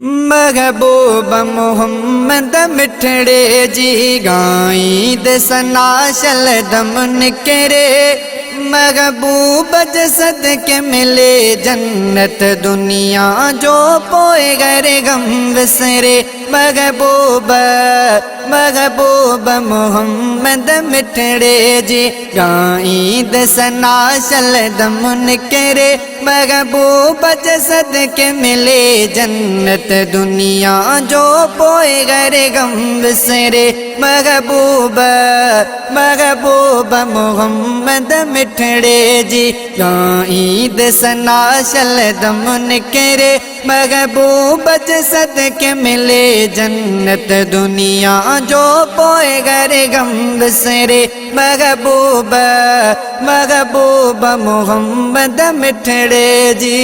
महबूब मोहम्मद मिठड़े जी गाई दसना शल दम निकरे महबूब जसद के मिले जन्नत दुनिया जो पोए गरे गम विसरे महबूब महबूब मोहम्मद मिठड़े जी गाई दसना शल दम निकरे महबूब जसद के मिले जन्नत दुनिया जो पोए गरे गम विसरे महबूब महबूब मोहम्मद मिठड़े जी ईद सना शल दम निकरे महबूब जसद के मिले जन्नत दुनिया जो पोए गरे गम विसरे महबूब महबूब मोहम्मद मिठड़े जी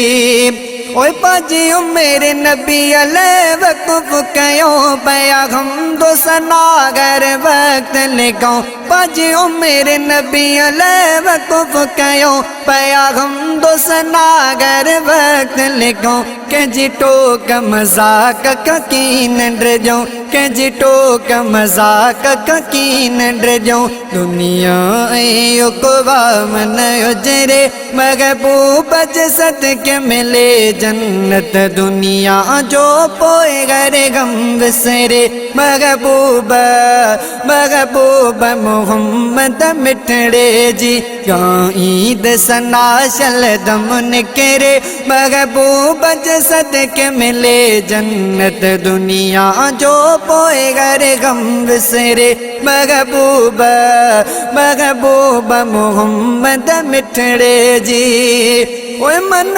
ओए पाजी मेरे नबी अले वक़्फ़ कयो पया हम दो सनागर वक्त लिखो पाजी मेरे नबी अले वक़्फ़ कयो पया हम दो सनागर वक्त लिखो के जिटो का मजाक ककीन ड्रजो के जिटो का मजाक ककीन ड्रजो दुनिया यो को मन उजरे महबूब जसद के मिले जन्नत दुनिया जो पोए गरे गम विसरे महबूब महबूब मोहम्मद मिठड़े जी ईद सना शल दम निकरे महबूब जसद के मिले जन्नत दुनिया जो पोए गरे गम विसरे महबूब महबूब मोहम्मद मिठड़े जी ओए मन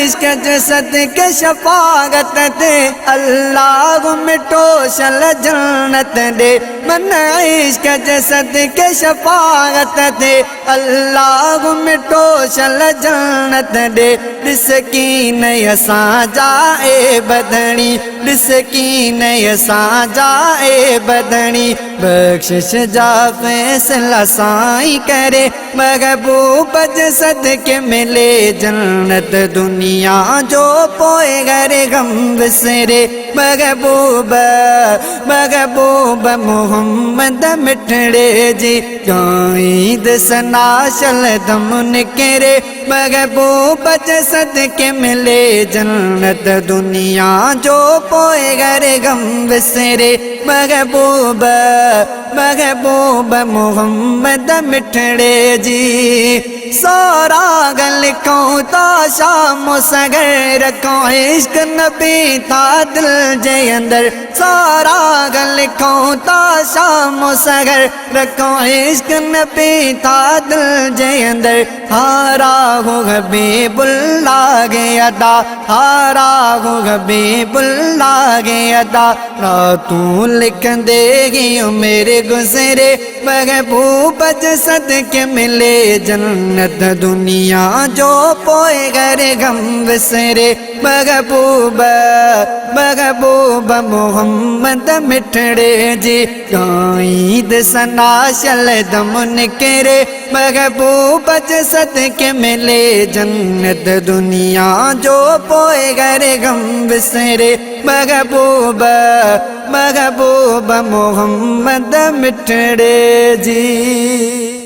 इश्क जसद के शफागत दे अल्लाह मिटो शल जन्नत दे मन इश्क जसद के शफागत दे अल्लाह मिटो शल जन्नत दे रिस्कीन यसा जाए बदनी रिस्कीन यसा जाए बदनी बख्शिश जा फैसला साई करे महबूब जसद के मिले जन्नत दुनिया जो पोए गरे गम विसरे महबूब महबूब मोहम्मद मिठड़े जी ईद सना शल दम निकरे महबूब जसद के मिले जन्नत दुनिया जो पोए गरे गम विसरे महबूब महबूब मोहम्मद मिठड़े जी सारा गल को ताशा मुसगर रखो इश्क नबी था दिल जे अंदर सारा गल को ताशा मुसगर रखो इश्क नबी था दिल जे अंदर हारा हो गबे बुल्ला गे अदा हारा हो गबे बुल्ला गे अदा रातूं लिख देगी मेरे गुजरे महबूब जसद के मिले जन्नत दुनिया जो पोए गरे गम विसरे महबूब महबूब मोहम्मद मिठड़े जी ईद सना शल दम निकरे महबूब जसद के मिले जन्नत दुनिया जो पोए गरे गम विसरे महबूब महबूब मोहम्मद मिठड़े जी।